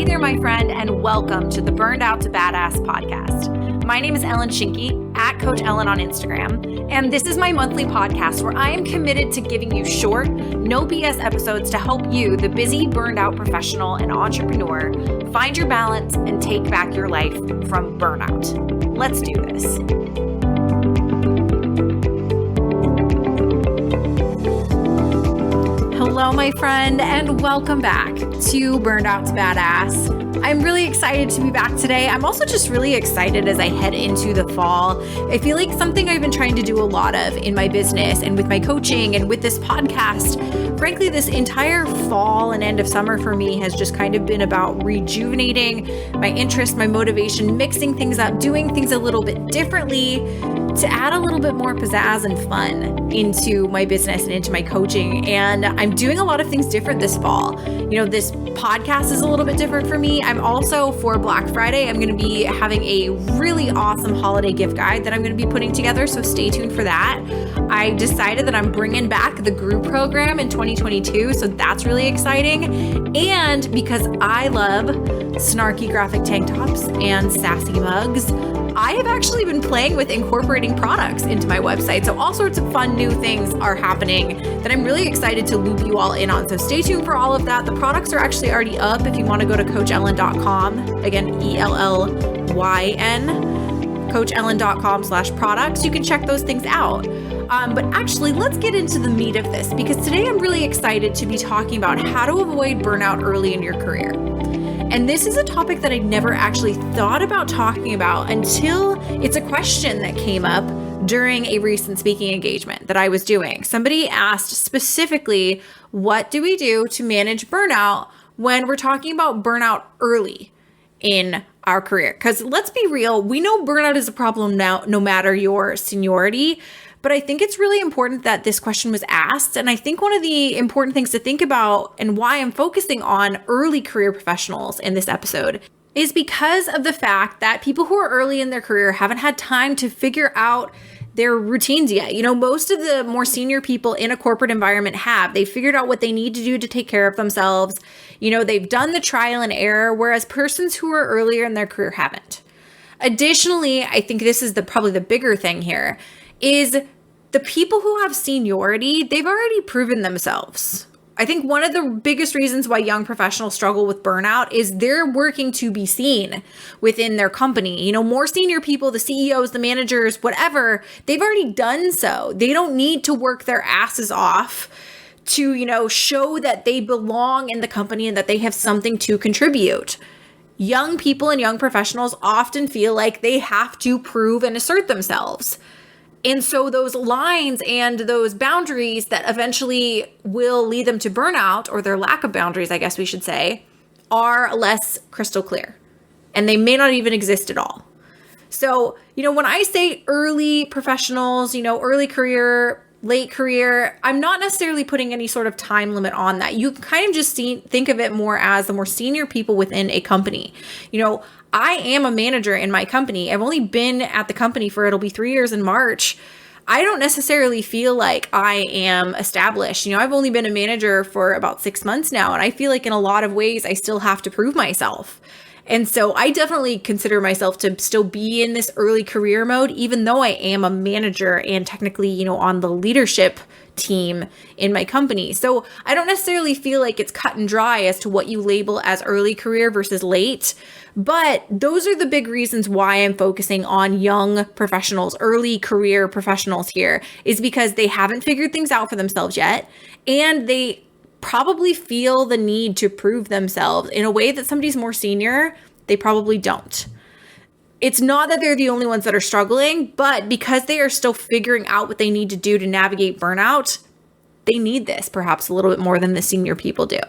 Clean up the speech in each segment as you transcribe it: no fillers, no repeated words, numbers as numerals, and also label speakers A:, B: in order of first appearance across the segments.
A: Hey there, my friend, and welcome to the Burnout to Badass podcast. My name is Ellen Shinke, at Coach Ellen on Instagram, and this is my monthly podcast where I am committed to giving you short, no BS episodes to help you, the busy, burned out professional and entrepreneur, find your balance and take back your life from burnout. Let's do this. Hello, my friend, and welcome back to Burnout to Badass. I'm really excited to be back today. I'm also just really excited as I head into the fall. I feel like something I've been trying to do a lot of in my business and with my coaching and with this podcast. Frankly, this entire fall and end of summer for me has just kind of been about rejuvenating my interest, my motivation, mixing things up, doing things a little bit differently to add a little bit more pizzazz and fun into my business and into my coaching. And I'm doing a lot of things different this fall. You know, this podcast is a little bit different for me. I'm also, for Black Friday, I'm going to be having a really awesome holiday gift guide that I'm going to be putting together. So stay tuned for that. I decided that I'm bringing back the group program in 2022. So that's really exciting. And because I love snarky graphic tank tops and sassy mugs, I have actually been playing with incorporating products into my website. So all sorts of fun new things are happening that I'm really excited to loop you all in on. So stay tuned for all of that. The products are actually already up. If you want to go to coachellen.com, again, ELLYN, coachellen.com/products, you can check those things out. But actually, let's get into the meat of this, because today I'm really excited to be talking about how to avoid burnout early in your career. And this is a topic that I'd never actually thought about talking about until it's a question that came up during a recent speaking engagement that I was doing. Somebody asked specifically, what do we do to manage burnout when we're talking about burnout early in our career? Because let's be real, we know burnout is a problem now, no matter your seniority. But I think it's really important that this question was asked. And I think one of the important things to think about, and why I'm focusing on early career professionals in this episode, is because of the fact that people who are early in their career haven't had time to figure out their routines yet. You know, most of the more senior people in a corporate environment have. They've figured out what they need to do to take care of themselves. You know, they've done the trial and error, whereas persons who are earlier in their career haven't. Additionally, I think this is probably the bigger thing here, is the people who have seniority, they've already proven themselves. I think one of the biggest reasons why young professionals struggle with burnout is they're working to be seen within their company. You know, more senior people, the CEOs, the managers, whatever, they've already done so. They don't need to work their asses off to, you know, show that they belong in the company and that they have something to contribute. Young people and young professionals often feel like they have to prove and assert themselves. And so those lines and those boundaries that eventually will lead them to burnout, or their lack of boundaries, I guess we should say, are less crystal clear. And they may not even exist at all. So, you know, when I say early professionals, you know, early career, late career, I'm not necessarily putting any sort of time limit on that. You can kind of just think of it more as the more senior people within a company. You know, I am a manager in my company. I've only been at the company for, it'll be 3 years in March. I don't necessarily feel like I am established. You know, I've only been a manager for about 6 months now, and I feel like in a lot of ways I still have to prove myself. And so I definitely consider myself to still be in this early career mode, even though I am a manager and technically, you know, on the leadership team in my company. So I don't necessarily feel like it's cut and dry as to what you label as early career versus late. But those are the big reasons why I'm focusing on young professionals, early career professionals here, is because they haven't figured things out for themselves yet. And they probably feel the need to prove themselves in a way that somebody's more senior, they probably don't. It's not that they're the only ones that are struggling, but because they are still figuring out what they need to do to navigate burnout, they need this perhaps a little bit more than the senior people do.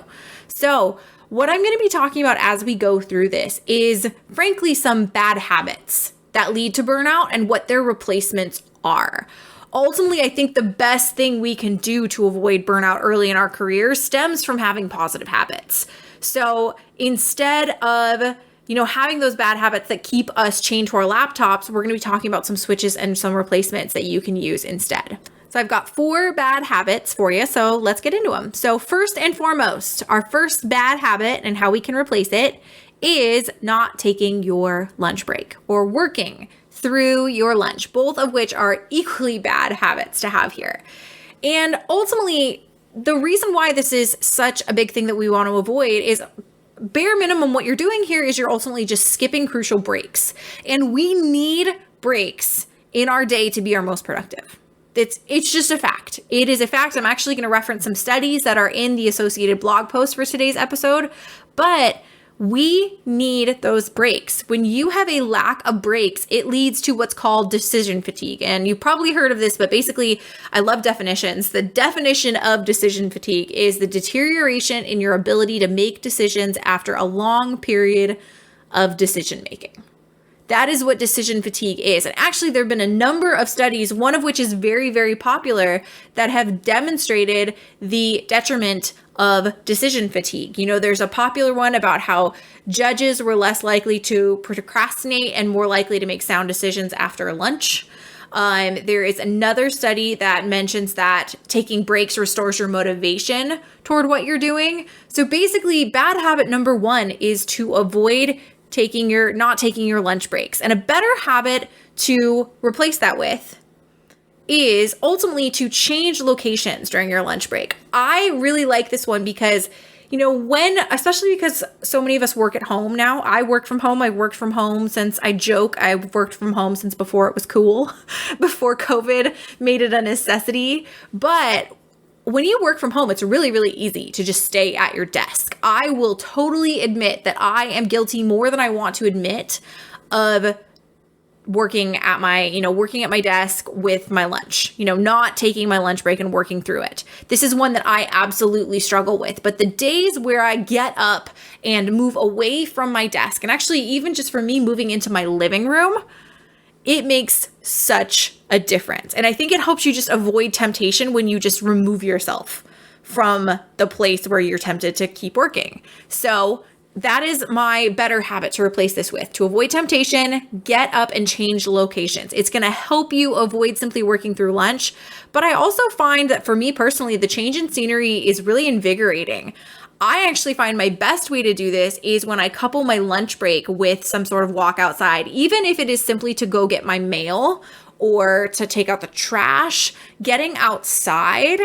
A: So what I'm going to be talking about as we go through this is, frankly, some bad habits that lead to burnout and what their replacements are. Ultimately, I think the best thing we can do to avoid burnout early in our careers stems from having positive habits. So instead of, you know, having those bad habits that keep us chained to our laptops, we're going to be talking about some switches and some replacements that you can use instead. So I've got 4 bad habits for you, so let's get into them. So first and foremost, our first bad habit and how we can replace it is not taking your lunch break or working through your lunch, both of which are equally bad habits to have here. And ultimately, the reason why this is such a big thing that we want to avoid is bare minimum, what you're doing here is you're ultimately just skipping crucial breaks. And we need breaks in our day to be our most productive. It's just a fact. It is a fact. I'm actually going to reference some studies that are in the associated blog post for today's episode, but we need those breaks. When you have a lack of breaks, it leads to what's called decision fatigue. And you've probably heard of this, but basically, I love definitions. The definition of decision fatigue is the deterioration in your ability to make decisions after a long period of decision making. That is what decision fatigue is. And actually, there have been a number of studies, one of which is very, very popular, that have demonstrated the detriment of decision fatigue. You know, there's a popular one about how judges were less likely to procrastinate and more likely to make sound decisions after lunch. There is another study that mentions that taking breaks restores your motivation toward what you're doing. So basically, bad habit number one is to avoid not taking your lunch breaks. And a better habit to replace that with is ultimately to change locations during your lunch break. I really like this one because, you know, especially because so many of us work at home now. I work from home. I've worked from home since I've worked from home since before it was cool, before COVID made it a necessity. But when you work from home, it's really, really easy to just stay at your desk. I will totally admit that I am guilty more than I want to admit of working at my desk with my lunch, not taking my lunch break and working through it. This is one that I absolutely struggle with. But the days where I get up and move away from my desk, and actually even just for me moving into my living room, it makes such a difference. And I think it helps you just avoid temptation when you just remove yourself from the place where you're tempted to keep working. So that is my better habit to replace this with. To avoid temptation, get up and change locations. It's going to help you avoid simply working through lunch. But I also find that for me personally, the change in scenery is really invigorating. I actually find my best way to do this is when I couple my lunch break with some sort of walk outside, even if it is simply to go get my mail or to take out the trash. Getting outside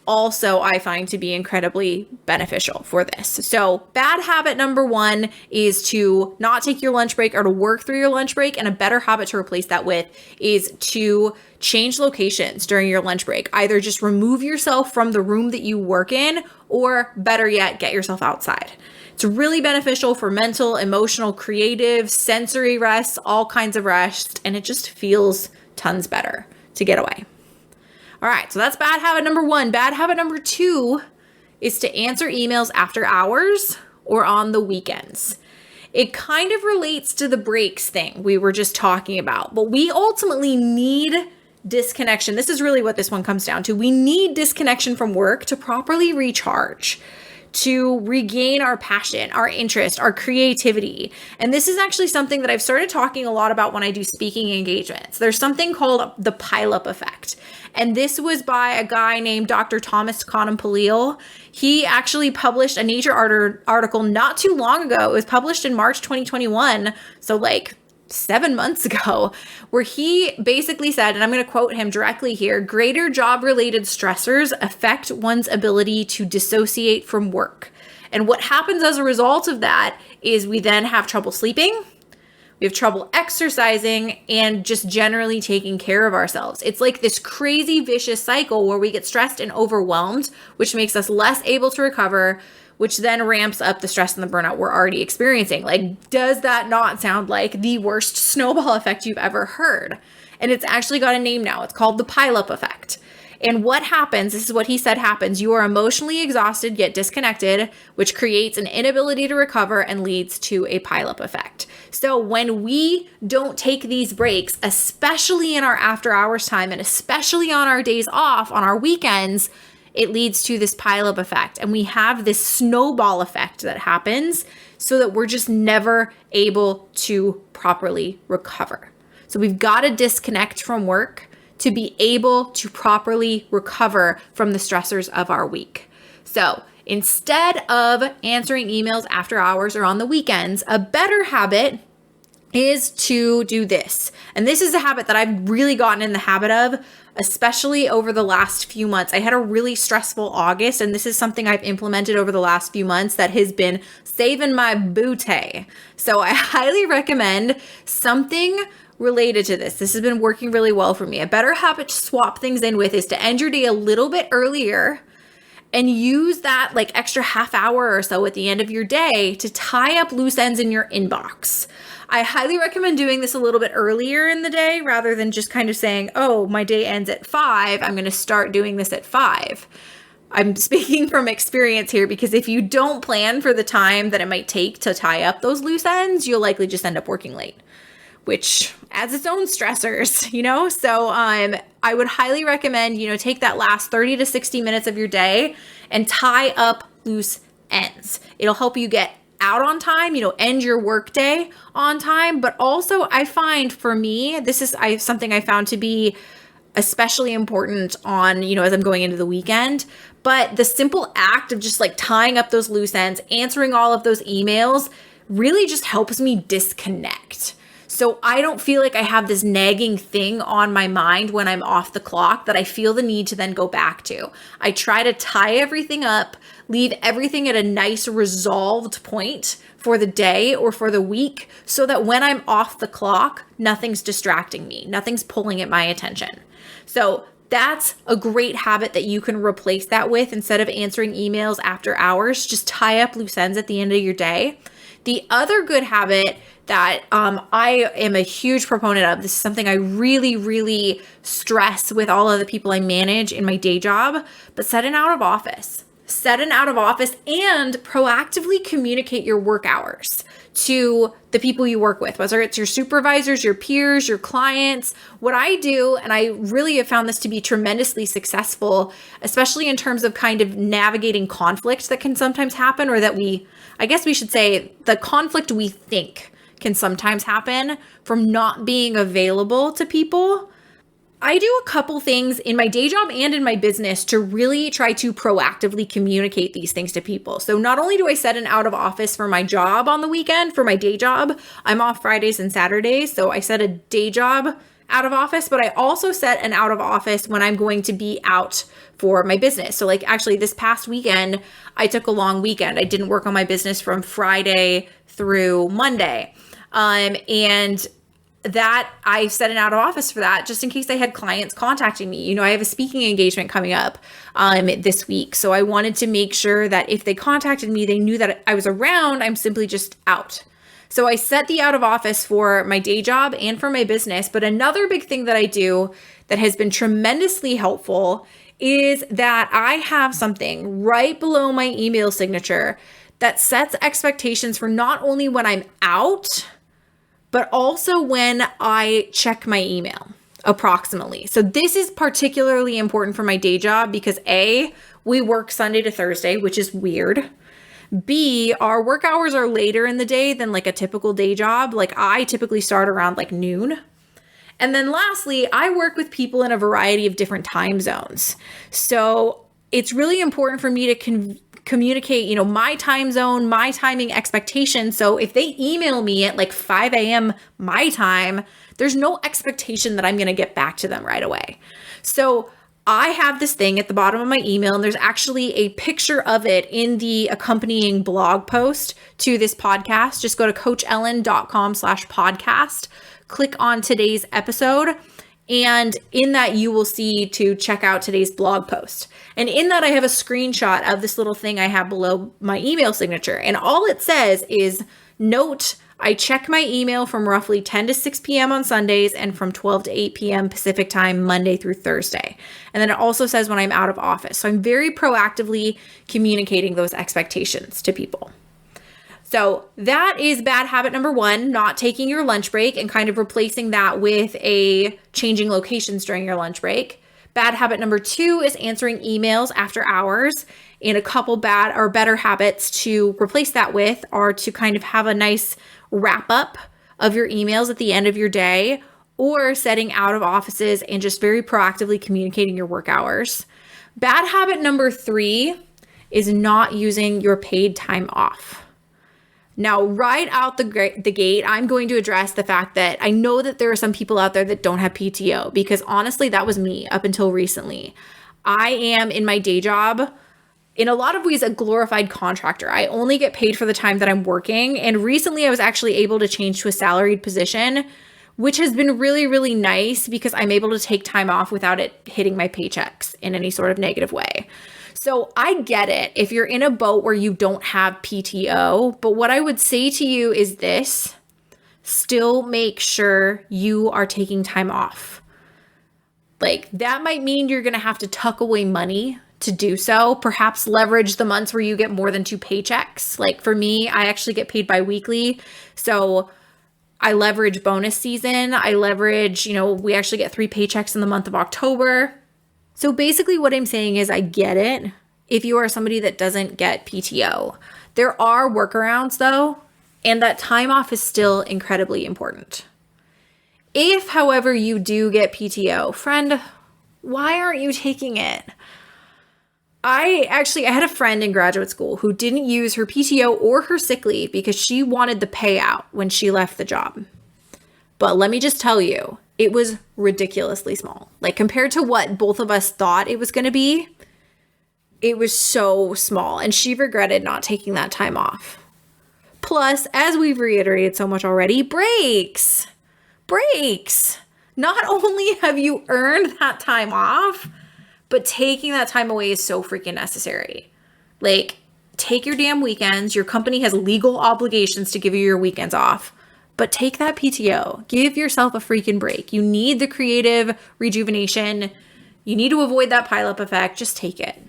A: also I find to be incredibly beneficial for this. So bad habit number one is to not take your lunch break or to work through your lunch break. And a better habit to replace that with is to change locations during your lunch break. Either just remove yourself from the room that you work in, or better yet, get yourself outside. It's really beneficial for mental, emotional, creative, sensory rest, all kinds of rest. And it just feels tons better to get away. All right, so that's bad habit number one. Bad habit number two is to answer emails after hours or on the weekends. It kind of relates to the breaks thing we were just talking about, but we ultimately need disconnection. This is really what this one comes down to. We need disconnection from work to properly recharge, to regain our passion, our interest, our creativity. And this is actually something that I've started talking a lot about when I do speaking engagements. There's something called the pile-up effect. And this was by a guy named Dr. Thomas Conham-Palil. He actually published a Nature article not too long ago. It was published in March 2021. So like 7 months ago, where he basically said, and I'm going to quote him directly here, greater job-related stressors affect one's ability to dissociate from work. And what happens as a result of that is we then have trouble sleeping, we have trouble exercising, and just generally taking care of ourselves. It's like this crazy vicious cycle where we get stressed and overwhelmed, which makes us less able to recover, which then ramps up the stress and the burnout we're already experiencing. Like, does that not sound like the worst snowball effect you've ever heard? And it's actually got a name now. It's called the pile-up effect. And what happens, this is what he said happens, you are emotionally exhausted yet disconnected, which creates an inability to recover and leads to a pile-up effect. So when we don't take these breaks, especially in our after hours time and especially on our days off, on our weekends, it leads to this pile-up effect. And we have this snowball effect that happens so that we're just never able to properly recover. So we've got to disconnect from work to be able to properly recover from the stressors of our week. So instead of answering emails after hours or on the weekends. A better habit is to do this. And this is a habit that I've really gotten in the habit of, especially over the last few months. I had a really stressful August, and this is something I've implemented over the last few months that has been saving my booty. So I highly recommend something related to this. This has been working really well for me. A better habit to swap things in with is to end your day a little bit earlier and use that like extra half hour or so at the end of your day to tie up loose ends in your inbox. I highly recommend doing this a little bit earlier in the day rather than just kind of saying, oh, my day ends at 5. I'm going to start doing this at 5. I'm speaking from experience here because if you don't plan for the time that it might take to tie up those loose ends, you'll likely just end up working late, which adds its own stressors, you know? So I would highly recommend, take that last 30 to 60 minutes of your day and tie up loose ends. It'll help you get out on time, end your work day on time. But also I find for me, this is something I found to be especially important on, as I'm going into the weekend. But the simple act of just like tying up those loose ends, answering all of those emails really just helps me disconnect. So I don't feel like I have this nagging thing on my mind when I'm off the clock that I feel the need to then go back to. I try to tie everything up, leave everything at a nice resolved point for the day or for the week so that when I'm off the clock, nothing's distracting me, nothing's pulling at my attention. So that's a great habit that you can replace that with. Instead of answering emails after hours, just tie up loose ends at the end of your day. The other good habit that I am a huge proponent of, this is something I really, really stress with all of the people I manage in my day job, but set an out of office. Set an out of office and proactively communicate your work hours to the people you work with, whether it's your supervisors, your peers, your clients. What I do, and I really have found this to be tremendously successful, especially in terms of kind of navigating conflict that can sometimes happen, or that I guess we should say the conflict we think can sometimes happen from not being available to people. I do a couple things in my day job and in my business to really try to proactively communicate these things to people. So not only do I set an out of office for my job on the weekend, for my day job, I'm off Fridays and Saturdays, so I set a day job out of office, but I also set an out of office when I'm going to be out for my business. So like actually this past weekend, I took a long weekend. I didn't work on my business from Friday through Monday. And that I set an out of office for that just in case I had clients contacting me. I have a speaking engagement coming up this week. So I wanted to make sure that if they contacted me, they knew that I was around. I'm simply just out. So I set the out of office for my day job and for my business. But another big thing that I do that has been tremendously helpful is that I have something right below my email signature that sets expectations for not only when I'm out, but also when I check my email approximately. So this is particularly important for my day job because A, we work Sunday to Thursday, which is weird. B, our work hours are later in the day than like a typical day job. Like I typically start around like noon. And then lastly, I work with people in a variety of different time zones. So it's really important for me to communicate, my time zone, my timing expectations. So if they email me at like 5 a.m. my time, there's no expectation that I'm going to get back to them right away. So I have this thing at the bottom of my email, and there's actually a picture of it in the accompanying blog post to this podcast. Just go to coachellen.com/podcast, click on today's episode. And in that, you will see to check out today's blog post. And in that, I have a screenshot of this little thing I have below my email signature. And all it says is, note, I check my email from roughly 10 to 6 p.m. on Sundays and from 12 to 8 p.m. Pacific time, Monday through Thursday. And then it also says when I'm out of office. So I'm very proactively communicating those expectations to people. So that is bad habit number 1, not taking your lunch break and kind of replacing that with a changing locations during your lunch break. Bad habit number 2 is answering emails after hours. And a couple bad or better habits to replace that with are to kind of have a nice wrap up of your emails at the end of your day, or setting out of offices and just very proactively communicating your work hours. Bad habit number 3 is not using your paid time off. Now, right out the gate, I'm going to address the fact that I know that there are some people out there that don't have PTO, because honestly, that was me up until recently. I am, in my day job, in a lot of ways, a glorified contractor. I only get paid for the time that I'm working. And recently I was actually able to change to a salaried position, which has been really, really nice because I'm able to take time off without it hitting my paychecks in any sort of negative way. So I get it if you're in a boat where you don't have PTO, but what I would say to you is this: still make sure you are taking time off. Like, that might mean you're going to have to tuck away money to do so, perhaps leverage the months where you get more than 2 paychecks. Like for me, I actually get paid bi-weekly. So I leverage bonus season. I leverage, we actually get 3 paychecks in the month of October. So basically what I'm saying is I get it if you are somebody that doesn't get PTO. There are workarounds though, and that time off is still incredibly important. If, however, you do get PTO, friend, why aren't you taking it? I had a friend in graduate school who didn't use her PTO or her sick leave because she wanted the payout when she left the job. But let me just tell you, it was ridiculously small. Like, compared to what both of us thought it was going to be, it was so small. And she regretted not taking that time off. Plus, as we've reiterated so much already, breaks. Not only have you earned that time off, but taking that time away is so freaking necessary. Like, take your damn weekends. Your company has legal obligations to give you your weekends off. But take that PTO. Give yourself a freaking break. You need the creative rejuvenation. You need to avoid that pileup effect. Just take it.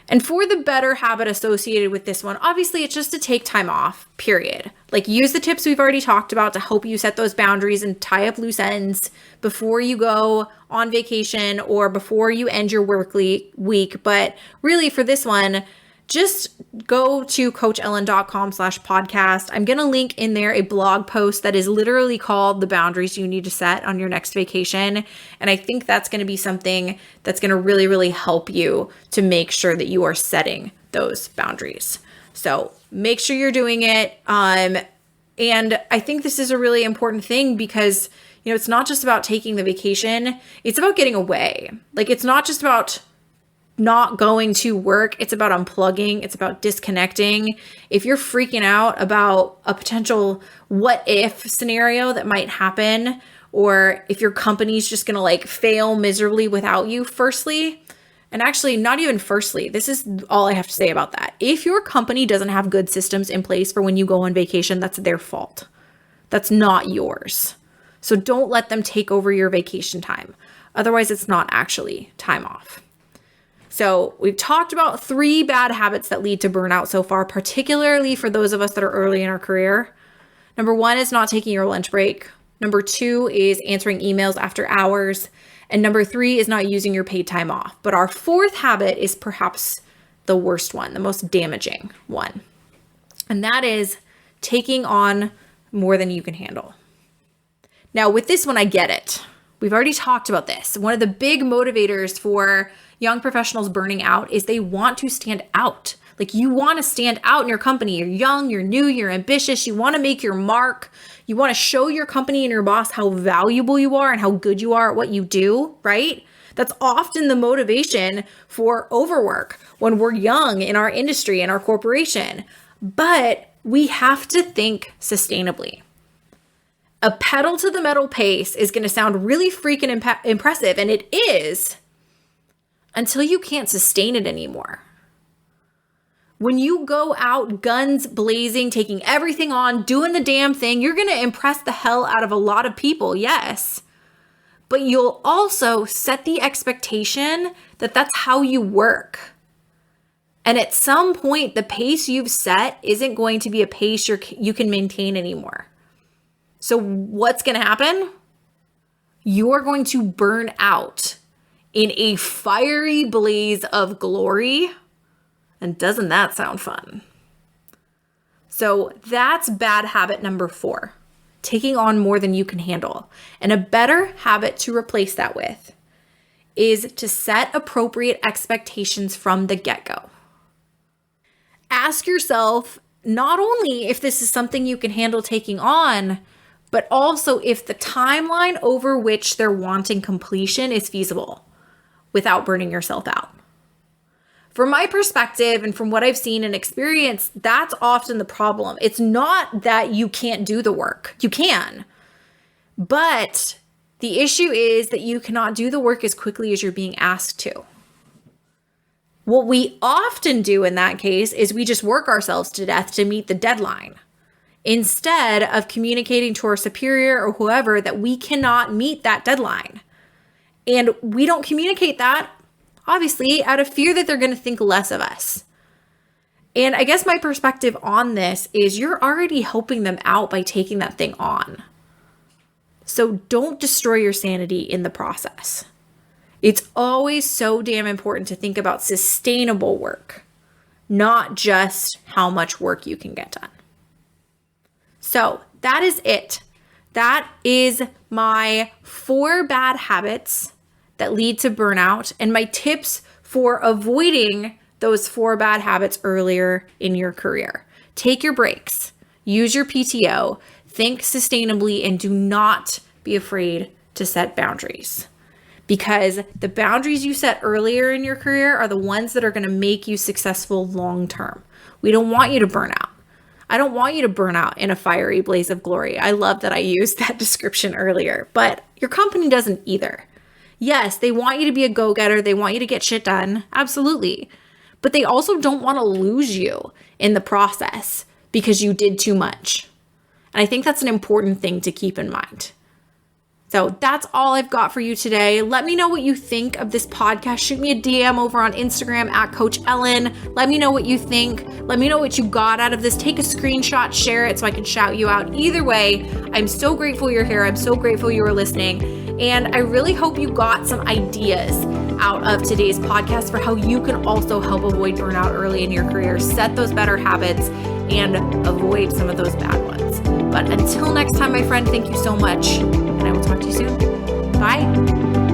A: And for the better habit associated with this one, obviously it's just to take time off, period. Like, use the tips we've already talked about to help you set those boundaries and tie up loose ends before you go on vacation or before you end your work week. But really for this one, just go to coachellen.com/podcast. I'm going to link in there a blog post that is literally called The Boundaries You Need to Set on Your Next Vacation. And I think that's going to be something that's going to really, really help you to make sure that you are setting those boundaries. So make sure you're doing it. And I think this is a really important thing because, it's not just about taking the vacation. It's about getting away. Like, it's not just about not going to work. It's about unplugging. It's about disconnecting. If you're freaking out about a potential what if scenario that might happen, or if your company's just going to fail miserably without you, firstly, and actually not even firstly, this is all I have to say about that. If your company doesn't have good systems in place for when you go on vacation, that's their fault. That's not yours. So don't let them take over your vacation time. Otherwise, it's not actually time off. So we've talked about 3 bad habits that lead to burnout so far, particularly for those of us that are early in our career. Number 1 is not taking your lunch break. Number 2 is answering emails after hours. And number 3 is not using your paid time off. But our 4th habit is perhaps the worst one, the most damaging one. And that is taking on more than you can handle. Now, with this one, I get it. We've already talked about this. One of the big motivators for young professionals burning out is they want to stand out. Like, you want to stand out in your company. You're young, you're new, you're ambitious. You want to make your mark. You want to show your company and your boss how valuable you are and how good you are at what you do, right? That's often the motivation for overwork when we're young in our industry and our corporation. But we have to think sustainably. A pedal to the metal pace is going to sound really freaking impressive, and it is, until you can't sustain it anymore. When you go out guns blazing, taking everything on, doing the damn thing, you're going to impress the hell out of a lot of people, yes. But you'll also set the expectation that that's how you work. And at some point, the pace you've set isn't going to be a pace you can maintain anymore. So what's going to happen? You're going to burn out in a fiery blaze of glory. And doesn't that sound fun? So that's bad habit number 4, taking on more than you can handle. And a better habit to replace that with is to set appropriate expectations from the get-go. ask yourself not only if this is something you can handle taking on, but also if the timeline over which they're wanting completion is feasible without burning yourself out. From my perspective and from what I've seen and experienced, that's often the problem. It's not that you can't do the work. You can. But the issue is that you cannot do the work as quickly as you're being asked to. What we often do in that case is we just work ourselves to death to meet the deadline, instead of communicating to our superior or whoever that we cannot meet that deadline. And we don't communicate that, obviously, out of fear that they're going to think less of us. And I guess my perspective on this is you're already helping them out by taking that thing on. So don't destroy your sanity in the process. It's always so damn important to think about sustainable work, not just how much work you can get done. So that is it. That is my 4 bad habits that lead to burnout and my tips for avoiding those 4 bad habits earlier in your career. Take your breaks, use your PTO, think sustainably, and do not be afraid to set boundaries. Because the boundaries you set earlier in your career are the ones that are going to make you successful long term. We don't want you to burn out. I don't want you to burn out in a fiery blaze of glory. I love that I used that description earlier, but your company doesn't either. Yes, they want you to be a go-getter. They want you to get shit done. Absolutely. But they also don't want to lose you in the process because you did too much. And I think that's an important thing to keep in mind. So that's all I've got for you today. Let me know what you think of this podcast. Shoot me a DM over on Instagram at Coach Ellen. Let me know what you think. Let me know what you got out of this. Take a screenshot, share it so I can shout you out. Either way, I'm so grateful you're here. I'm so grateful you were listening. And I really hope you got some ideas out of today's podcast for how you can also help avoid burnout early in your career, set those better habits, and avoid some of those bad ones. But until next time, my friend, thank you so much. And I will talk to you soon. Bye.